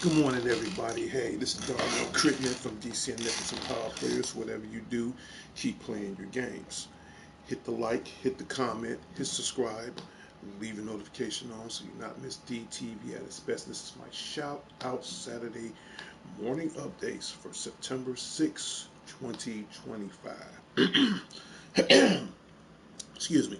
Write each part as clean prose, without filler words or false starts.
Good morning, everybody. Hey, this is Darnell Crittenden from DCN Networks and Power Players. Whatever you do, keep playing your games. Hit the like, hit the comment, hit subscribe, leave a notification on so you not miss DTV at its best. This is my shout out Saturday morning updates for September 6, 2025. Excuse me.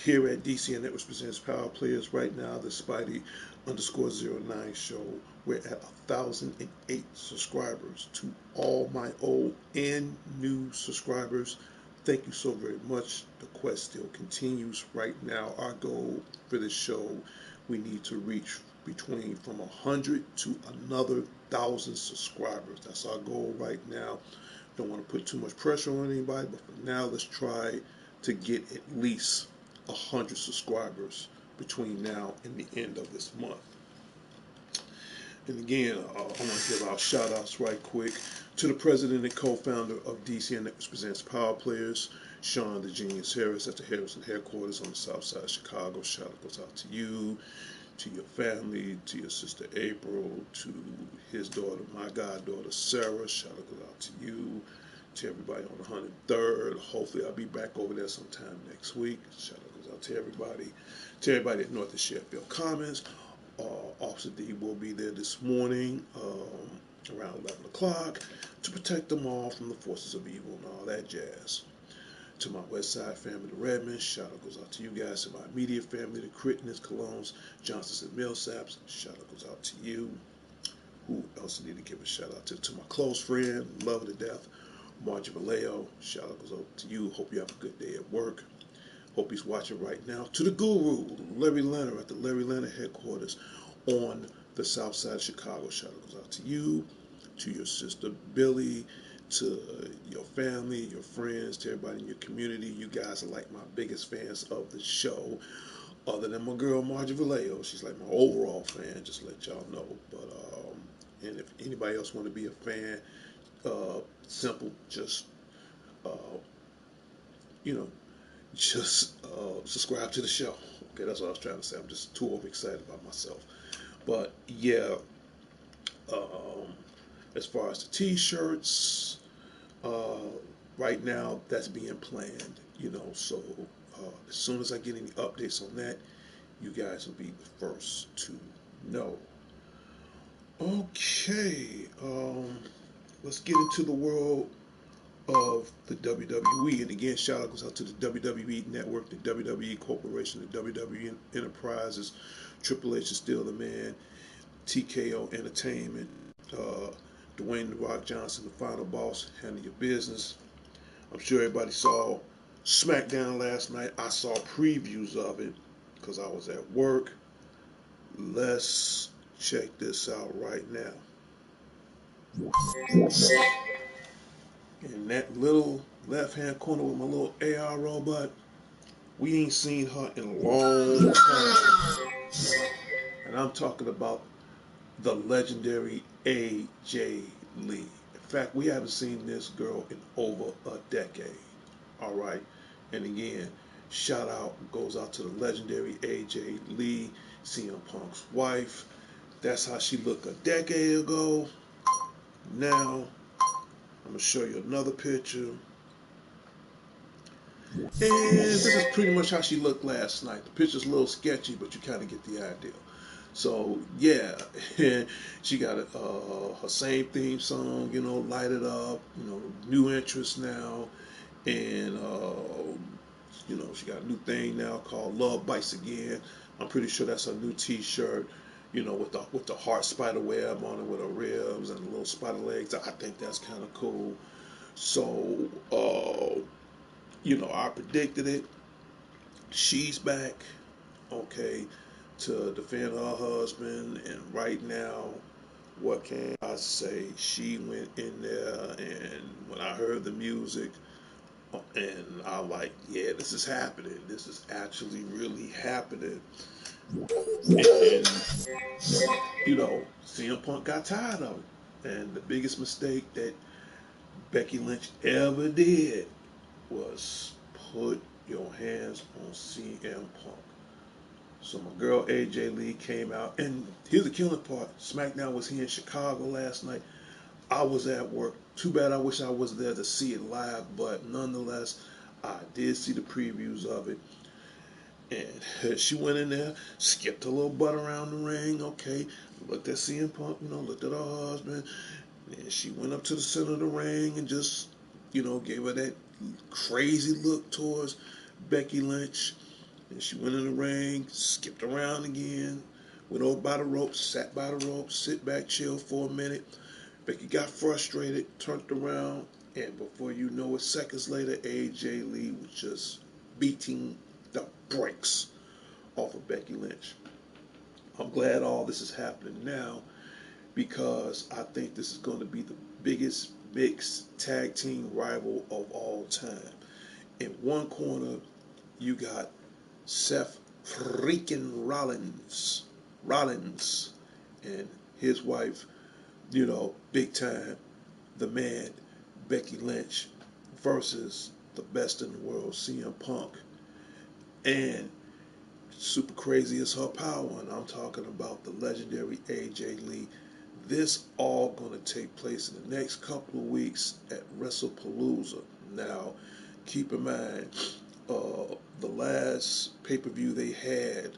Here at DCN Networks presents Power Players. Right now, the Spidey _09 show. We're at 1,008 subscribers. To all my old and new subscribers, thank you so very much. The quest still continues. Right now, our goal for this show, we need to reach between from 100 to another 1,000 subscribers. That's our goal right now. Don't want to put too much pressure on anybody, but for now, let's try to get at least 100 subscribers between now and the end of this month. And again, I want to give our shout outs right quick to the president and co-founder of DCN Networks Presents Power Players, Sean the Genius Harris at the Harrison headquarters on the south side of Chicago. Shout out goes out to you, to your family, to your sister April, to his daughter, my goddaughter Sarah. Shout out goes out to you, to everybody on the 103rd. Hopefully I'll be back over there sometime next week. Shout out goes out to everybody at North of Sheffield Commons. Officer D will be there this morning around 11 o'clock to protect them all from the forces of evil and all that jazz. To my West Side family, the Redmonds, shout out goes out to you guys. To my immediate family, the Crittendens, Colognes, Johnsons, and Millsaps, shout out goes out to you. Who else need to give a shout out to? To my close friend, love to death, Margie Vallejo, shout out goes out to you. Hope you have a good day at work. Hope he's watching right now. To the guru, Larry Leonard at the Larry Leonard headquarters on the south side of Chicago. Shout out goes out to you, to your sister Billy, to your family, your friends, to everybody in your community. You guys are like my biggest fans of the show. Other than my girl Margie Vallejo, she's like my overall fan. Just to let y'all know. But and if anybody else want to be a fan, simple, just uh, you know, just subscribe to the show. Okay, that's what I was trying to say. I'm just too overexcited about myself. But yeah, um, as far as the T-shirts, uh, right now that's being planned. So as soon as I get any updates on that, you guys will be the first to know. Okay, let's get into the world of the WWE. And again, shout out goes out to the WWE Network, the WWE Corporation, the WWE Enterprises, Triple H is still the man, TKO Entertainment, Dwayne The Rock Johnson, the final boss, handle your business. I'm sure everybody saw SmackDown last night. I saw previews of it because I was at work. Let's check this out right now. In that little left hand corner with my little AR robot, we ain't seen her in a long time. And I'm talking about the legendary AJ Lee. In fact, we haven't seen this girl in over a decade. All right. And again, shout out goes out to the legendary AJ Lee, CM Punk's wife. That's how she looked a decade ago. Now, I'm going to show you another picture. And this is pretty much how she looked last night. The picture's a little sketchy, but you kind of get the idea. So yeah, she got her same theme song, Light It Up, new interest now, and she got a new thing now called Love Bites Again. I'm pretty sure that's a new T-shirt, with the heart spider web on it with her ribs and the little spider legs. I think that's kind of cool. So I predicted it. She's back, okay, to defend her husband, and right now what can I say? She went in there, and when I heard the music, and I like, yeah, this is happening. This is actually really happening. And CM Punk got tired of it. And the biggest mistake that Becky Lynch ever did was put your hands on CM Punk. So my girl AJ Lee came out, and here's the killing part. SmackDown was here in Chicago last night. I was at work. Too bad I wish I was there to see it live, but nonetheless, I did see the previews of it. And she went in there, skipped a little butt around the ring, okay, looked at CM Punk, looked at her husband, and she went up to the center of the ring and just, gave her that crazy look towards Becky Lynch. And she went in the ring, skipped around again, went over by the ropes, sat by the ropes, sit back, chill for a minute. Becky got frustrated, turned around, and before you know it, seconds later, AJ Lee was just beating the brakes off of Becky Lynch. I'm glad all this is happening now because I think this is going to be the biggest mixed tag team rival of all time. In one corner, you got Seth freaking Rollins, and his wife, big time, the man, Becky Lynch, versus the best in the world, CM Punk. And super crazy is her power, and I'm talking about the legendary AJ Lee. This all going to take place in the next couple of weeks at WrestlePalooza. Now, keep in mind, the last pay-per-view they had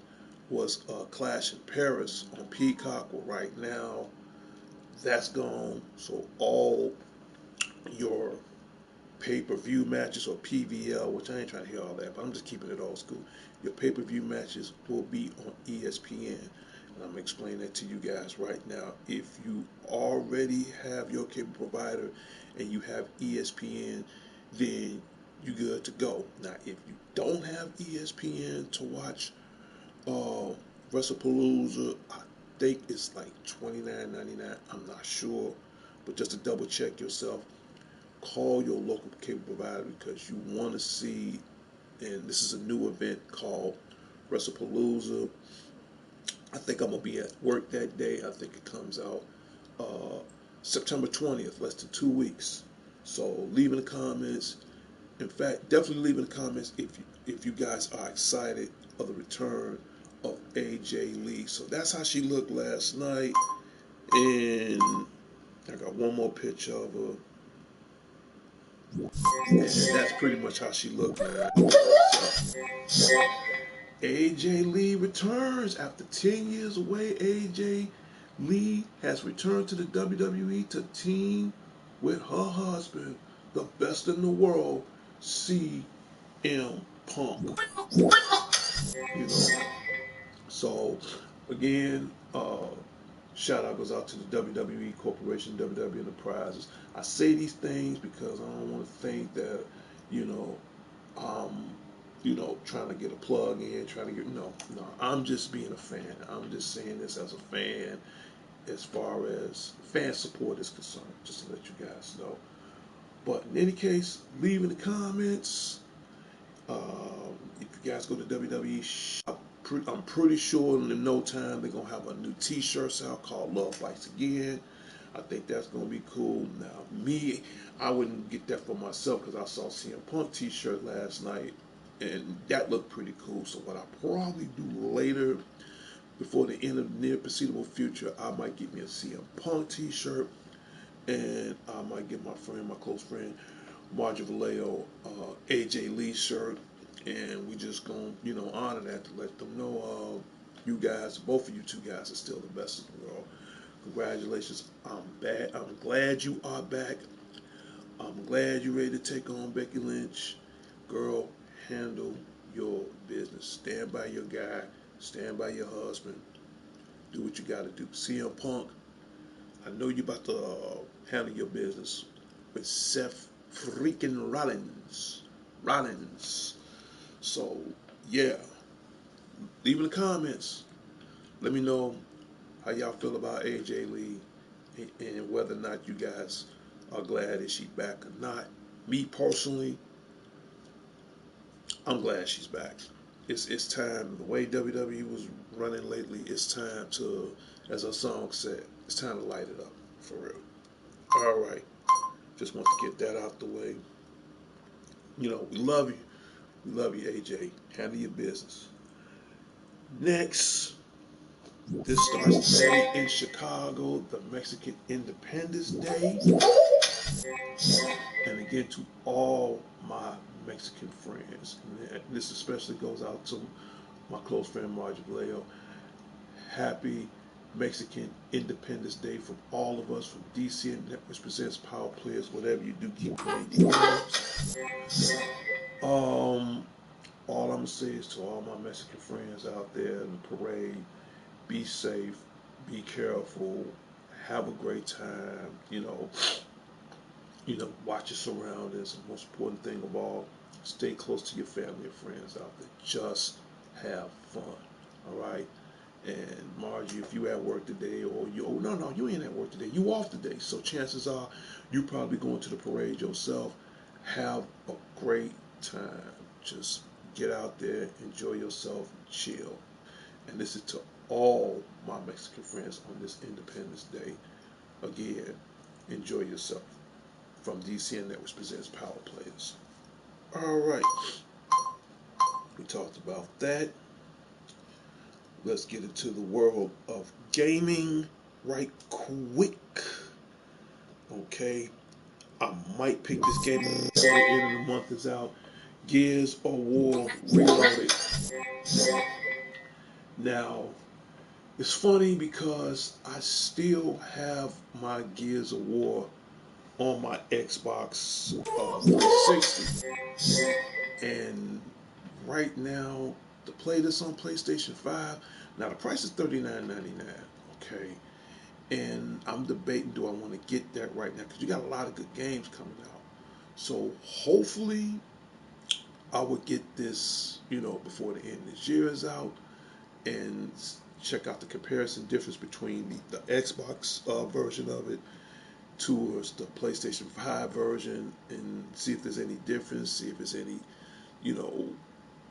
was Clash in Paris on Peacock. Well, right now, that's gone. So all your pay-per-view matches, or PVL, which I ain't trying to hear all that, but I'm just keeping it old school. Your pay-per-view matches will be on ESPN. And I'm going to explain that to you guys right now. If you already have your cable provider and you have ESPN, then you're good to go. Now, if you don't have ESPN to watch WrestlePalooza, I think it's like $29.99. I'm not sure, but just to double check yourself, call your local cable provider because you want to see, and this is a new event called WrestlePalooza. I think I'm going to be at work that day. I think it comes out uh, September 20th, less than 2 weeks. So leave in the comments. In fact, definitely leave in the comments if you guys are excited of the return of AJ Lee. So that's how she looked last night. And I got one more picture of her. And that's pretty much how she looked, man. So, AJ Lee returns after 10 years away. AJ Lee has returned to the WWE to team with her husband, the best in the world, CM Punk. You know, so again, shout out goes out to the WWE Corporation, WWE Enterprises. I say these things because I don't want to think that, you know, um, trying to get a plug in, trying to get no. I'm just being a fan. I'm just saying this as a fan, as far as fan support is concerned, just to let you guys know. But in any case, leave in the comments. If you guys go to WWE shop, I'm pretty sure in no time they're gonna have a new T-shirts out called Love Bites Again. I think that's gonna be cool. Now, me, I wouldn't get that for myself because I saw CM Punk T-shirt last night, and that looked pretty cool. So what I probably do later, before the end of the near foreseeable future, I might get me a CM Punk T-shirt, and I might get my close friend, Marjorie Vallejo, AJ Lee shirt, and we just gonna, honor that to let them know, you guys, both of you two guys are still the best in the world. Congratulations. I'm glad you are back. I'm glad you're ready to take on Becky Lynch. Girl, handle your business. Stand by your guy. Stand by your husband. Do what you got to do. CM Punk, I know you about to handle your business with Seth freaking Rollins. So, yeah. Leave in the comments. Let me know how y'all feel about AJ Lee and whether or not you guys are glad that she's back or not. Me personally, I'm glad she's back. It's time. The way WWE was running lately, it's time to, as our song said, it's time to light it up for real. All right, just want to get that out the way. You know, we love you. We love you, AJ. Handle your business. Next, this starts today in Chicago, the Mexican Independence Day. And again, to all my Mexican friends, and this especially goes out to my close friend Margie Vallejo. Happy Mexican Independence Day from all of us, from DCN Networks Presents Power Players. Whatever you do, keep playing the games. All I'm gonna say is to all my Mexican friends out there in the parade, be safe, be careful, have a great time. Watch your surroundings. The most important thing of all, stay close to your family and friends out there. Just have fun. All right. And Margie, if you at work today, or no, you ain't at work today. You off today, so chances are you probably going to the parade yourself. Have a great time. Just get out there, enjoy yourself, chill. And this is to all my Mexican friends on this Independence Day. Again, enjoy yourself. From DCN Networks presents Power Players. All right, we talked about that. Let's get into the world of gaming right quick. Okay, I might pick this game up before the end of the month is out. Gears of War Reloaded. Now, it's funny because I still have my Gears of War on my Xbox 360. And right now, to play this on PlayStation 5, now the price is $39.99, okay? And I'm debating, do I want to get that right now? Because you got a lot of good games coming out. So hopefully, I will get this, before the end of this year is out, and check out the comparison difference between the Xbox version of it towards the PlayStation 5 version, and see if there's any difference, see if there's any, you know,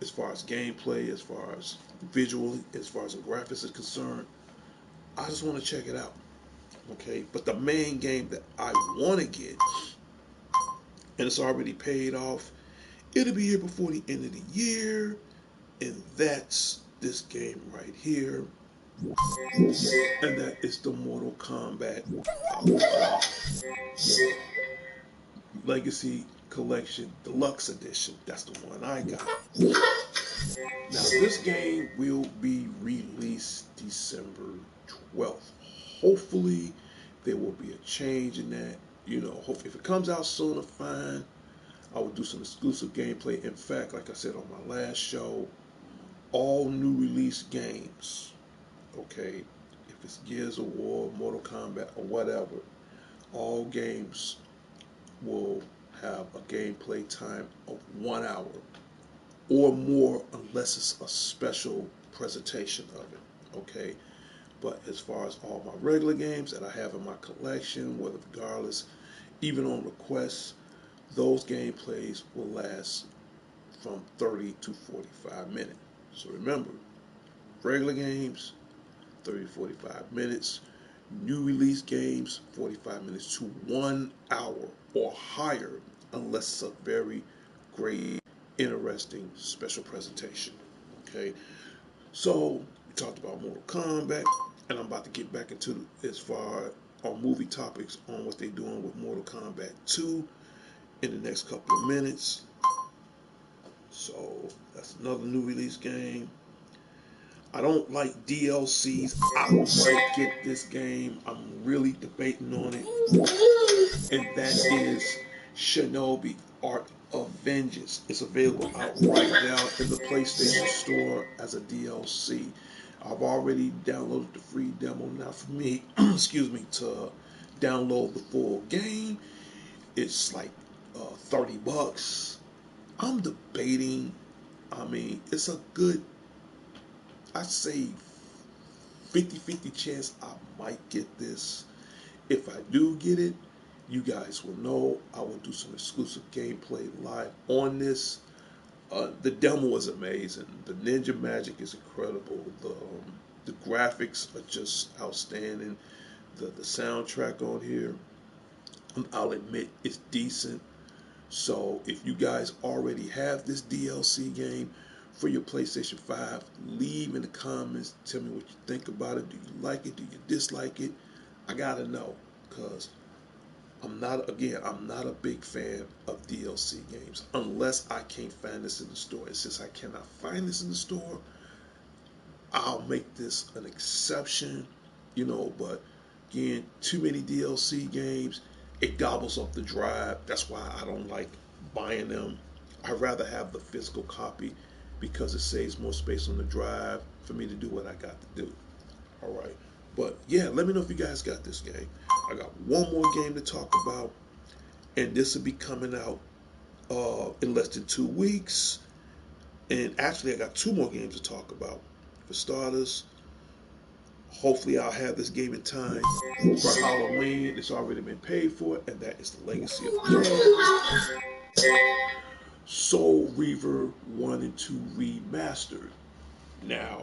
as far as gameplay, as far as visually, as far as the graphics is concerned. I just want to check it out. Okay, but the main game that I want to get, and it's already paid off, it'll be here before the end of the year, and that's this game right here, and that is the Mortal Kombat Legacy Collection Deluxe Edition. That's the one I got. Now, this game will be released December 12th. Hopefully, there will be a change in that. Hopefully, if it comes out sooner, fine. I will do some exclusive gameplay. In fact, like I said on my last show, all new release games, okay, if it's Gears of War, Mortal Kombat, or whatever, all games will have a gameplay time of 1 hour or more, unless it's a special presentation of it. Okay, but as far as all my regular games that I have in my collection, whether regardless, even on request, those gameplays will last from 30 to 45 minutes. So remember, regular games, 30 to 45 minutes. New release games, 45 minutes to 1 hour or higher, unless it's a very great, interesting special presentation. Okay, so we talked about Mortal Kombat, and I'm about to get back into as far our movie topics on what they're doing with Mortal Kombat 2 in the next couple of minutes. So that's another new release game. I don't like DLCs. I might get this game. I'm really debating on it. And that is Shinobi Art of Vengeance. It's available out right now in the PlayStation Store as a DLC. I've already downloaded the free demo. Now for me, excuse me, to download the full game, it's like $30. I'm debating. I mean, it's a good, I'd say 50-50 chance I might get this. If I do get it, you guys will know. I will do some exclusive gameplay live on this. The demo is amazing. The Ninja Magic is incredible. The graphics are just outstanding. The soundtrack on here, I'll admit, is decent. So if you guys already have this DLC game for your PlayStation 5, leave in the comments. Tell me what you think about it. Do you like it? Do you dislike it? I gotta know, because I'm not a big fan of DLC games unless I can't find this in the store. And since I cannot find this in the store, I'll make this an exception, but again, too many DLC games, it gobbles up the drive. That's why I don't like buying them. I'd rather have the physical copy because it saves more space on the drive for me to do what I got to do. All right. But yeah, let me know if you guys got this game. I got one more game to talk about, and this will be coming out in less than 2 weeks. And actually, I got two more games to talk about. For starters, hopefully I'll have this game in time for Halloween. It's already been paid for, and that is the Legacy of Kain. Soul Reaver 1 and 2 Remastered. Now,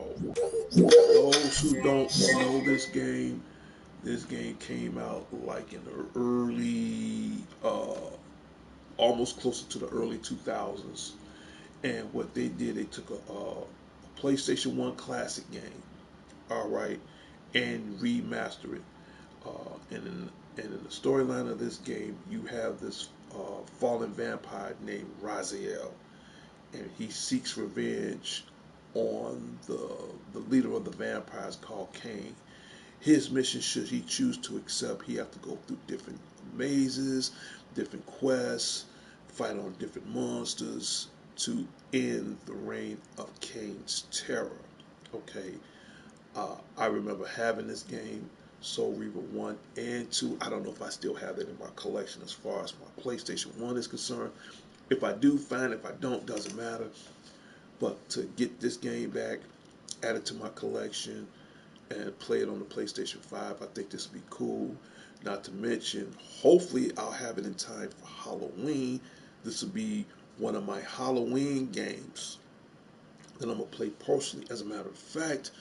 those who don't know this game came out like in the early, almost closer to the early 2000s. And what they did, they took a PlayStation 1 classic game, all right, and remaster it. And in the storyline of this game, you have this fallen vampire named Raziel, and he seeks revenge on the leader of the vampires called Kain. His mission, should he choose to accept, he have to go through different mazes, different quests, fight on different monsters to end the reign of Kain's terror. Okay, I remember having this game, Soul Reaver 1 and 2. I don't know if I still have that in my collection as far as my PlayStation 1 is concerned. If I do, fine. If I don't, doesn't matter. But to get this game back, add it to my collection, and play it on the PlayStation 5, I think this would be cool. Not to mention, hopefully I'll have it in time for Halloween. This will be one of my Halloween games that I'm going to play personally. As a matter of fact,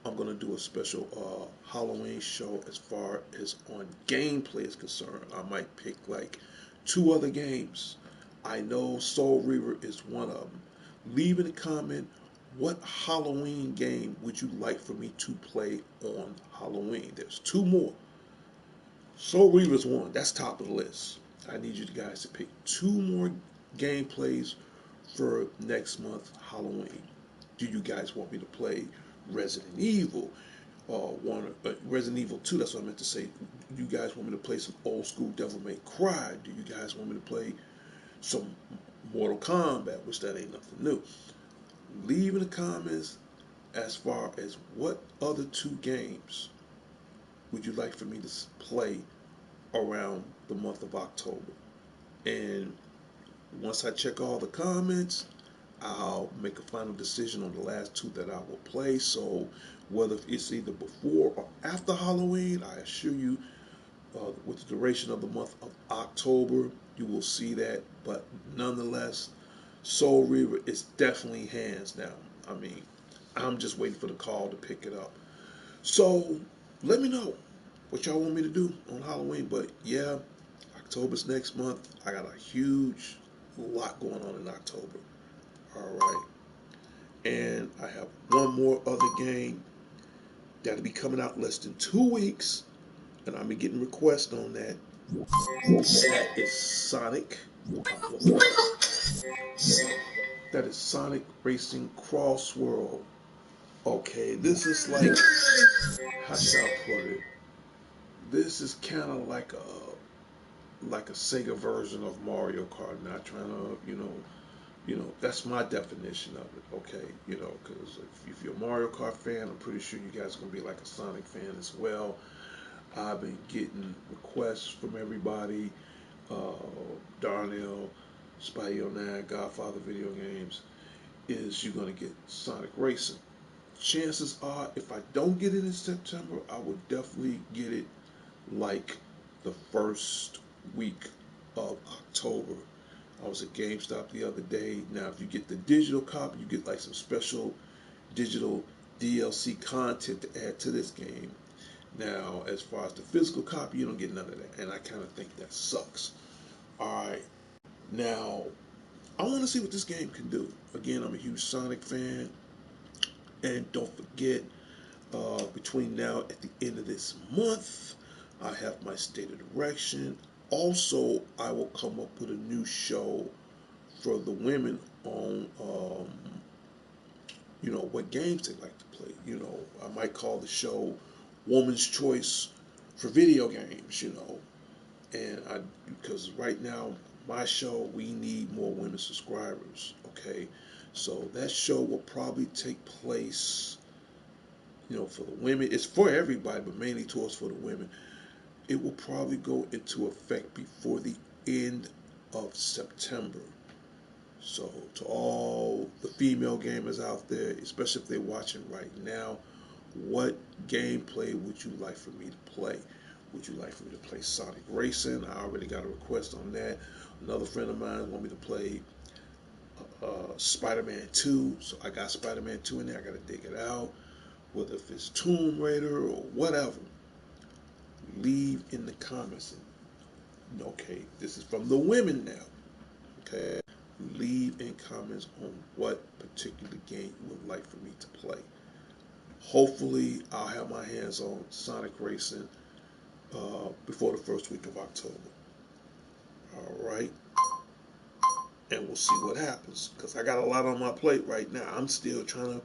I'm going to do a special Halloween show as far as on gameplay is concerned. I might pick like two other games. I know Soul Reaver is one of them. Leave in a comment, what Halloween game would you like for me to play on Halloween? There's two more. Soul Reaver's one. That's top of the list. I need you guys to pick two more gameplays for next month Halloween. Do you guys want me to play Resident Evil? Resident Evil 2, that's what I meant to say. Do you guys want me to play some old school Devil May Cry? Do you guys want me to play some Mortal Kombat, which that ain't nothing new? Leave in the comments as far as what other two games would you like for me to play around the month of October. And once I check all the comments, I'll make a final decision on the last two that I will play. So whether it's either before or after Halloween, I assure you, with the duration of the month of October, you will see that. But nonetheless, Soul Reaver is definitely hands down. I mean, I'm just waiting for the call to pick it up. So let me know what y'all want me to do on Halloween. But yeah, October's next month. I got a huge lot going on in October. All right. And I have one more other game that'll be coming out less than 2 weeks. And I'll be getting requests on that. That is Sonic. That is Sonic Racing Cross World. Okay, this is like, how should I put it? This is kind of like a Sega version of Mario Kart. Not trying to, that's my definition of it. Okay, because if you're a Mario Kart fan, I'm pretty sure you guys are gonna be like a Sonic fan as well. I've been getting requests from everybody. Darnell, Spidey09, Godfather Video Games, is you're gonna get Sonic Racing. Chances are, if I don't get it in September, I will definitely get it like the first week of October. I was at GameStop the other day. Now, if you get the digital copy, you get like some special digital DLC content to add to this game. Now, as far as the physical copy, you don't get none of that, and I kind of think that sucks. All right, now I want to see what this game can do. Again, I'm a huge Sonic fan, and don't forget, between now at the end of this month, I have my state of direction. Also, I will come up with a new show for the women on, what games they like to play. I might call the show Woman's Choice for Video Games, and because right now, my show, we need more women subscribers, okay? So that show will probably take place, for the women. It's for everybody, but mainly towards for the women. It will probably go into effect before the end of September. So to all the female gamers out there, especially if they're watching right now, what gameplay would you like for me to play? Would you like for me to play Sonic Racing? I already got a request on that. Another friend of mine want me to play Spider-Man 2, so I got Spider-Man 2 in there. I got to dig it out. Whether if it's Tomb Raider or whatever, leave in the comments. Okay, this is from the women now. Okay, leave in comments on what particular game you would like for me to play. Hopefully, I'll have my hands on Sonic Racing before the first week of October. All right, and we'll see what happens because I got a lot on my plate right now. I'm still trying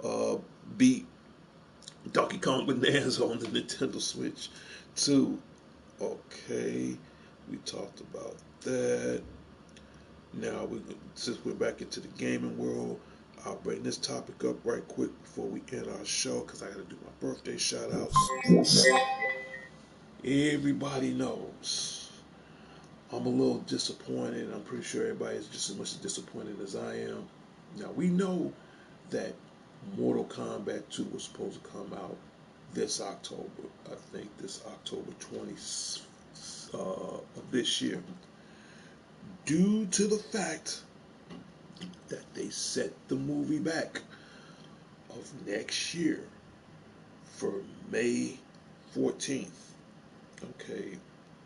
to beat Donkey Kong Bonanza on the Nintendo Switch too. Okay, we talked about that. Now, since we're back into the gaming world, I'll bring this topic up right quick before we end our show because I got to do my birthday shout outs. Everybody knows I'm a little disappointed. I'm pretty sure everybody is just as much disappointed as I am. Now, we know that Mortal Kombat 2 was supposed to come out this October. I think this October 20th of this year. Due to the fact that they set the movie back of next year for May 14th. Okay,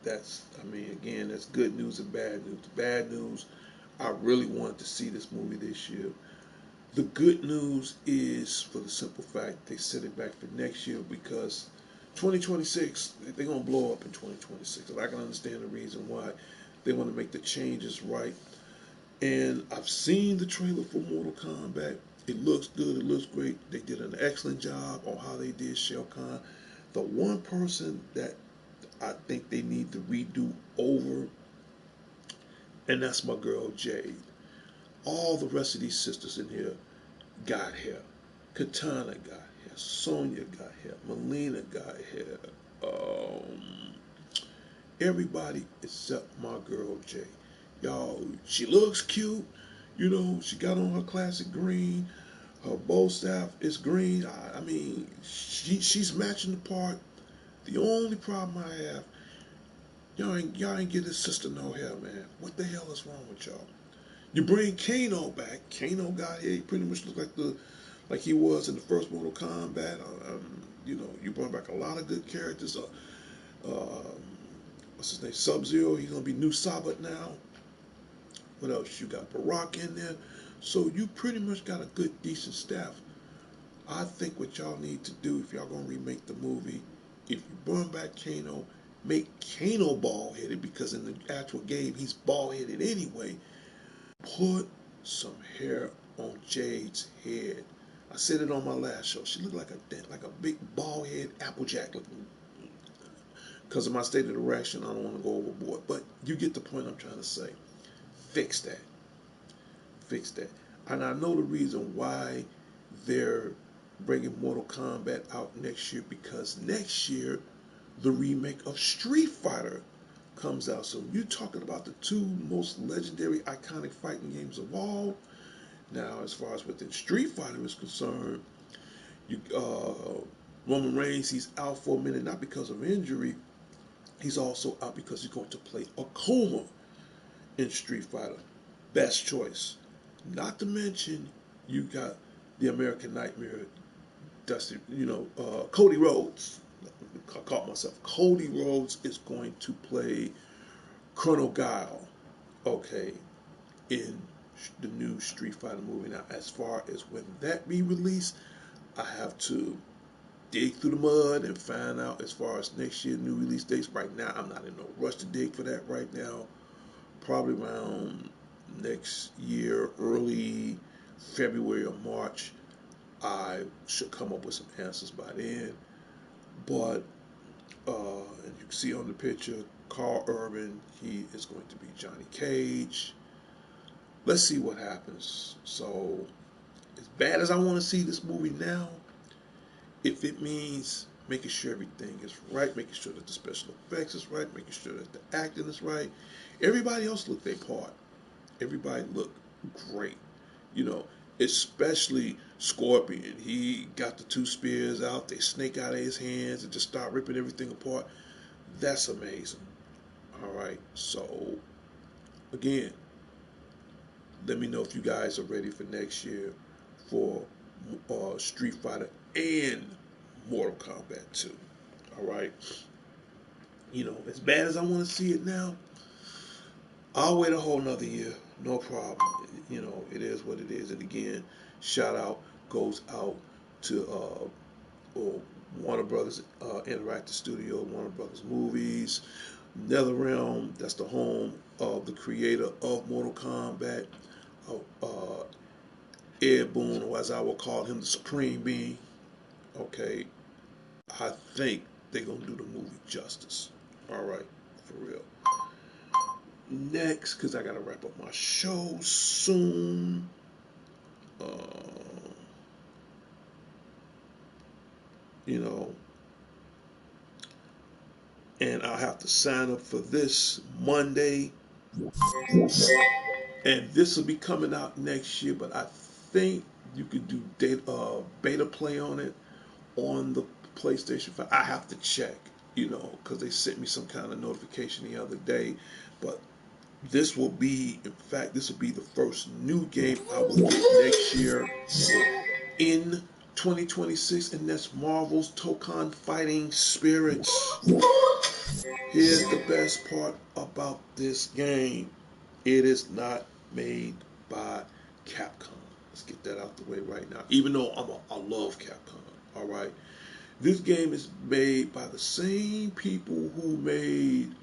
again, that's good news and bad news. The bad news, I really wanted to see this movie this year. The good news is for the simple fact they set it back for next year because 2026, they're going to blow up in 2026. And I can understand the reason why they want to make the changes right. And I've seen the trailer for Mortal Kombat. It looks good. It looks great. They did an excellent job on how they did Shao Kahn. The one person that I think they need to redo over, and that's my girl Jade. All the rest of these sisters in here got hair. Katana got hair. Sonya got hair. Melina got hair. Everybody except my girl Jade. Y'all, she looks cute. She got on her classic green. Her bow staff is green. I mean, she's matching the part. The only problem I have, y'all ain't get his sister no hair, man. What the hell is wrong with y'all? You bring Kano back. Kano got here. He pretty much looked like he was in the first Mortal Kombat. You bring back a lot of good characters. What's his name? Sub-Zero. He's gonna be New Sabat now. What else? You got Barack in there. So you pretty much got a good, decent staff. I think what y'all need to do if y'all gonna remake the movie, if you bring back Kano, make Kano bald-headed because in the actual game he's bald-headed anyway. Put some hair on Jade's head. I said it on my last show. She looked like a big bald-head Applejack looking. Because of my state of direction, I don't want to go overboard. But you get the point I'm trying to say. Fix that. Fix that. And I know the reason why they're bringing Mortal Kombat out next year because next year the remake of Street Fighter comes out. So you're talking about the two most legendary, iconic fighting games of all. Now, as far as within Street Fighter is concerned, Roman Reigns, he's out for a minute, not because of injury. He's also out because he's going to play Akuma in Street Fighter. Best choice. Not to mention, you got the American Nightmare, Dusty, Cody Rhodes. I caught myself. Cody Rhodes is going to play Chrono Guile, okay, in the new Street Fighter movie. Now, as far as when that be released, I have to dig through the mud and find out as far as next year new release dates. Right now, I'm not in no rush to dig for that right now. Probably around next year, early February or March, I should come up with some answers by then. But and you can see on the picture, Carl Urban, he is going to be Johnny Cage. Let's see what happens. So, as bad as I want to see this movie now, if it means making sure everything is right, making sure that the special effects is right, making sure that the acting is right, everybody else look their part. Everybody looked great. You know, especially Scorpion. He got the two spears out, they snake out of his hands and just start ripping everything apart. That's amazing. All right. So, again, let me know if you guys are ready for next year for Street Fighter and Mortal Kombat 2. All right. As bad as I want to see it now, I'll wait a whole nother year. No problem. It is what it is. And again, shout out goes out to Warner Brothers Interactive Studio, Warner Brothers Movies, NetherRealm. That's the home of the creator of Mortal Kombat, Ed Boon, or as I will call him, the Supreme Being. Okay, I think they're gonna do the movie justice. All right, for real. Next, because I gotta wrap up my show soon. Uh, you know, and I'll have to sign up for this Monday, and this will be coming out next year. But I think you could do beta play on it on the PlayStation 5. I have to check, because they sent me some kind of notification the other day. But this will be, in fact, this will be the first new game I will get next year in 2026, and that's Marvel's Tokon Fighting Spirits. Here's the best part about this game. It is not made by Capcom. Let's get that out the way right now. Even though I love Capcom, all right. This game is made by the same people who made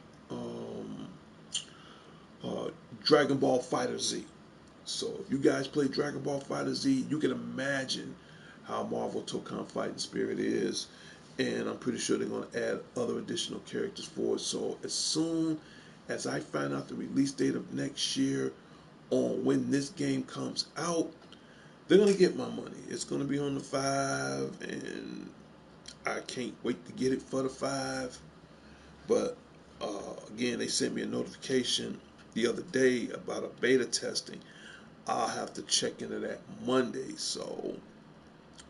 uh, Dragon Ball Fighter Z. So if you guys play Dragon Ball Fighter Z, you can imagine how Marvel Tokon Fighting Spirit is. And I'm pretty sure they're going to add other additional characters for it. So as soon as I find out the release date of next year on when this game comes out, they're going to get my money. It's going to be on the 5, and I can't wait to get it for the 5. But again, they sent me a notification the other day about a beta testing. I'll have to check into that Monday. So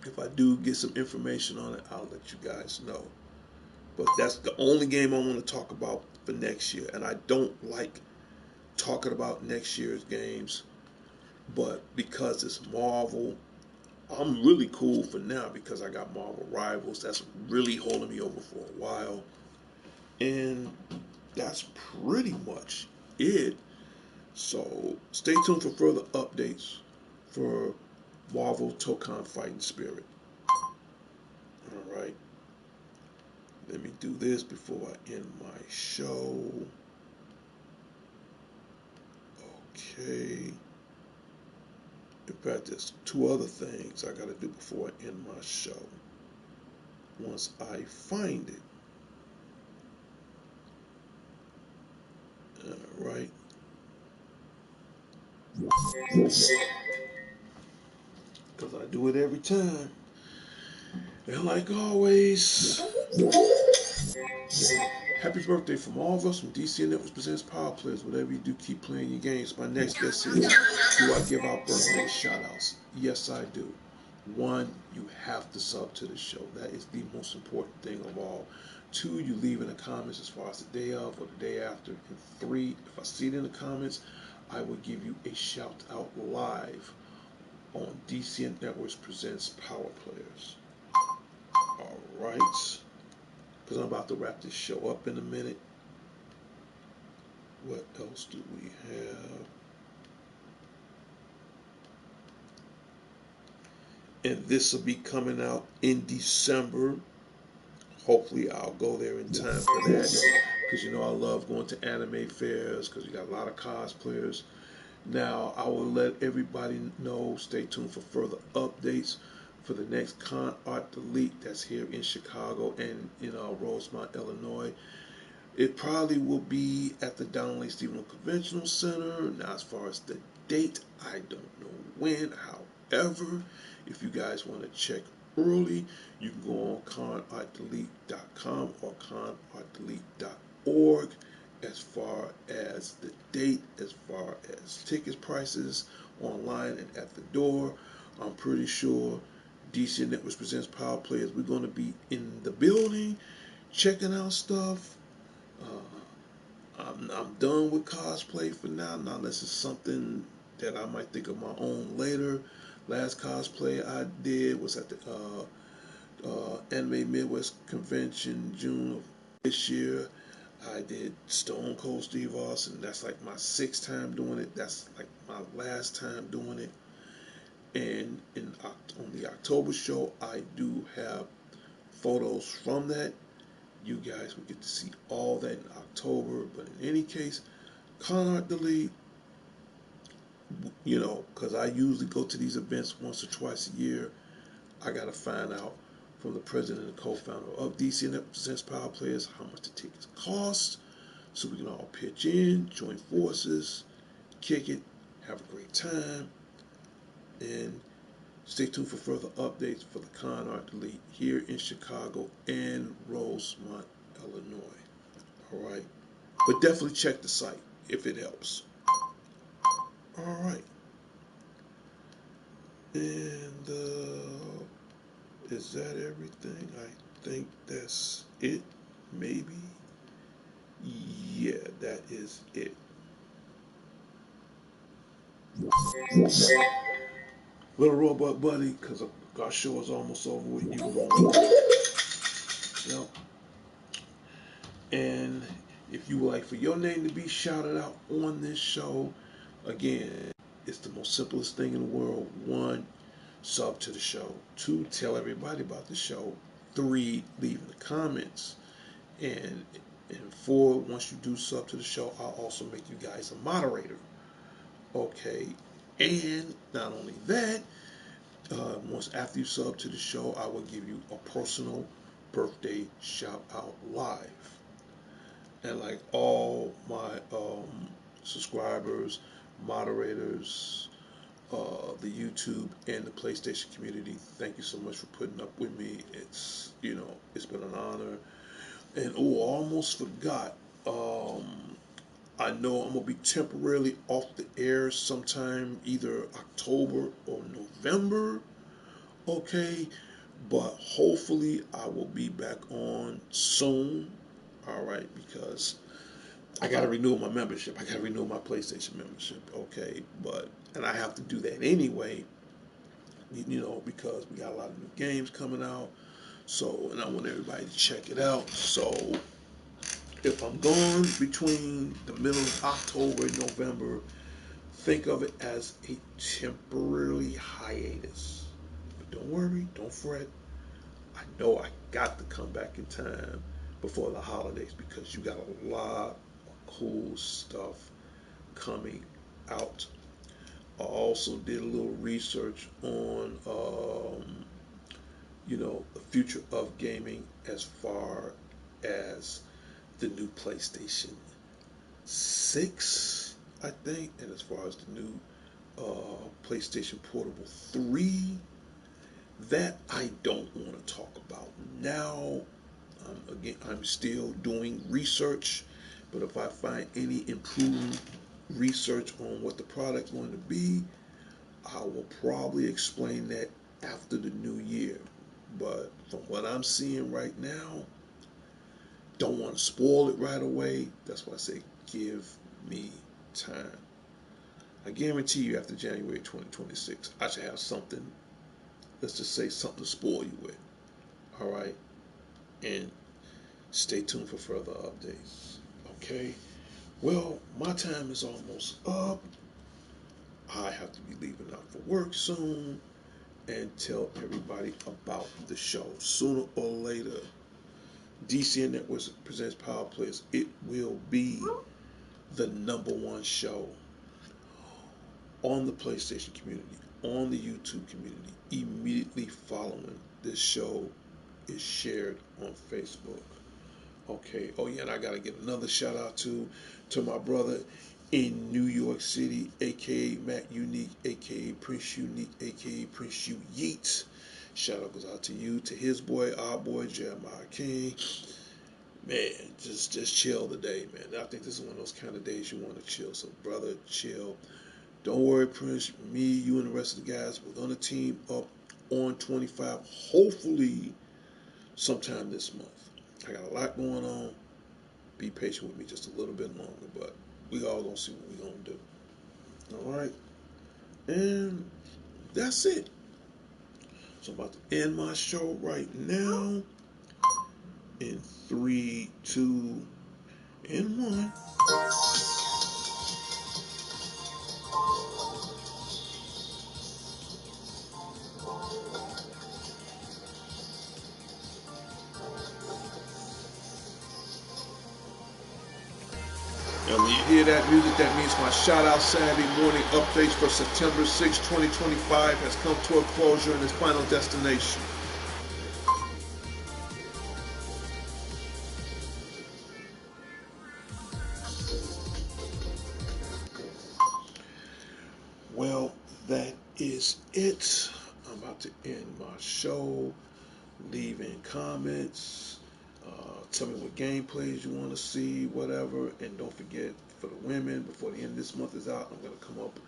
if I do get some information on it, I'll let you guys know. But that's the only game I want to talk about for next year. And I don't like talking about next year's games, but because it's Marvel, I'm really cool for now because I got Marvel Rivals. That's really holding me over for a while. And that's pretty much it. So stay tuned for further updates for Marvel Tokon Fighting Spirit. All right. Let me do this before I end my show. Okay. In fact, there's 2 other things I got to do before I end my show. Once I find it. All right. Because I do it every time. And like always, happy birthday from all of us from DCN Networks Presents Power Players. Whatever you do, keep playing your games. My next guest is, do I give out birthday shout outs? Yes, I do. One, you have to sub to the show. That is the most important thing of all. 2, you leave in the comments as far as the day of or the day after. And 3, if I see it in the comments, I will give you a shout out live on DCN Networks Presents Power Players. All right, because I'm about to wrap this show up in a minute. What else do we have? And this will be coming out in December. Hopefully I'll go there in time for that, because you know I love going to anime fairs because you got a lot of cosplayers. Now I will let everybody know, stay tuned for further updates for the next Con Art Delete that's here in Chicago and in Rosemont, Illinois. It probably will be at the Donald A. Stevenson Conventional Center. Now, as far as the date, I don't know when. However, if you guys want to check early, you can go on conartdelete.com or conartdelete.org as far as the date, as far as ticket prices online and at the door. I'm pretty sure DC Networks Presents Power Players, we're going to be in the building checking out stuff. I'm done with cosplay for now, not unless it's something that I might think of my own later. Last cosplay I did was at the Anime Midwest Convention, June of this year. I did Stone Cold Steve Austin. That's like my 6th time doing it. That's like my last time doing it. And on the October show, I do have photos from that. You guys will get to see all that in October. But in any case, Con Art Delete, because I usually go to these events once or twice a year. I got to find out from the president and co-founder of DC Networks Presents Power Players how much the tickets cost, so we can all pitch in, join forces, kick it, have a great time, and stay tuned for further updates for the Con Art Delete here in Chicago and Rosemont, Illinois. All right, but definitely check the site if it helps. All right, and is that everything? I think that's it. Maybe. Yeah, that is it. Little Robot Buddy, because our show is almost over with. You know. Yep. And if you would like for your name to be shouted out on this show, again, it's the most simplest thing in the world. 1, sub to the show. 2, tell everybody about the show. 3, leave in the comments. And 4, once you do sub to the show, I'll also make you guys a moderator. Okay. And not only that, once after you sub to the show, I will give you a personal birthday shout out live. And like all my subscribers, moderators, the YouTube and the PlayStation community, thank you so much for putting up with me. It's it's been an honor. And I almost forgot. I know I'm gonna be temporarily off the air sometime either October or November. Okay, but hopefully I will be back on soon. All right, because I got to renew my membership. I got to renew my PlayStation membership. Okay, and I have to do that anyway. Because we got a lot of new games coming out. So, and I want everybody to check it out. So, if I'm gone between the middle of October and November, think of it as a temporary hiatus. But don't worry, don't fret. I know I got to come back in time before the holidays because you got a lot of cool stuff coming out. I also did a little research on, the future of gaming as far as the new PlayStation 6, I think, and as far as the new PlayStation Portable 3. That I don't want to talk about now. Again, I'm still doing research, but if I find any improved research on what the product's going to be, I will probably explain that after the new year. But from what I'm seeing right now, don't want to spoil it right away. That's why I say give me time. I guarantee you after January 2026, I should have something, let's just say something to spoil you with. All right? And stay tuned for further updates. Okay? Well, my time is almost up. I have to be leaving out for work soon. And tell everybody about the show. Sooner or later, DCN Networks presents Power Players. It will be the #1 show on the PlayStation community, on the YouTube community. Immediately following this show is shared on Facebook. Okay. Oh yeah, and I gotta get another shout out to my brother in New York City, aka Matt Unique, aka Prince Unique, aka Prince U Yeats. Shout out goes out to you, to his boy, our boy Jeremiah King. Man, just chill today, man. I think this is one of those kind of days you want to chill. So brother, chill. Don't worry, Prince. Me, you, and the rest of the guys, we're gonna team up on 25. Hopefully, sometime this month. I got a lot going on. Be patient with me just a little bit longer, but we all gonna see what we gonna do. All right, and that's it. So I'm about to end my show right now in 3, 2, and 1. And when you hear that music, that means my shout out Saturday morning updates for September 6, 2025 has come to a closure in its final destination. Well, that is it. I'm about to end my show. Leave in comments. Tell me what gameplays you want to see, whatever. And don't forget, for the women, before the end of this month is out, I'm going to come up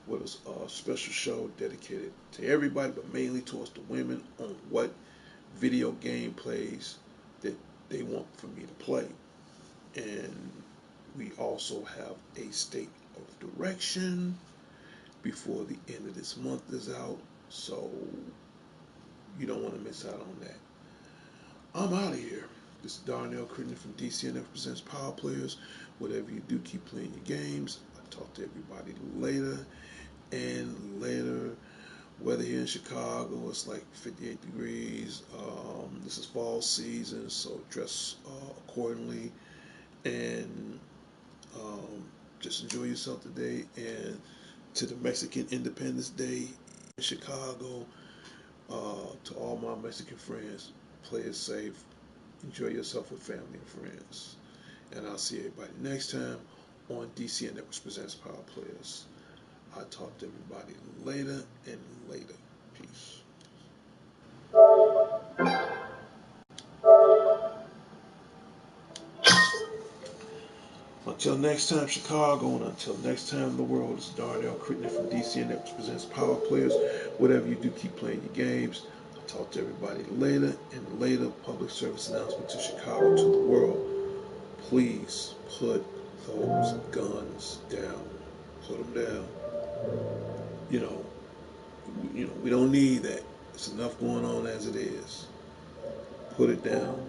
with a special show dedicated to everybody, but mainly towards the women, on what video gameplays that they want for me to play. And we also have a state of direction before the end of this month is out, so you don't want to miss out on that. I'm out of here. This is Darnell Crittenden from DCNF Presents Power Players. Whatever you do, keep playing your games. I'll talk to everybody later. And later, weather here in Chicago, it's like 58 degrees. This is fall season, so dress accordingly. And just enjoy yourself today. And to the Mexican Independence Day in Chicago, to all my Mexican friends, play it safe. Enjoy yourself with family and friends. And I'll see everybody next time on DCN Networks Presents Power Players. I'll talk to everybody later and later. Peace. Until next time, Chicago, and until next time, the world, it's Darnell Crittenden from DCN Networks Presents Power Players. Whatever you do, keep playing your games. I'll talk to everybody later and later. Public service announcement to Chicago, to the world. Please put those guns down. Put them down. You know, we don't need that. It's enough going on as it is. Put it down.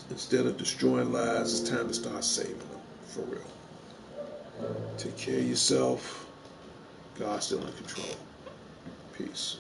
Instead of destroying lives, it's time to start saving them. For real. Take care of yourself. God's still in control. Peace.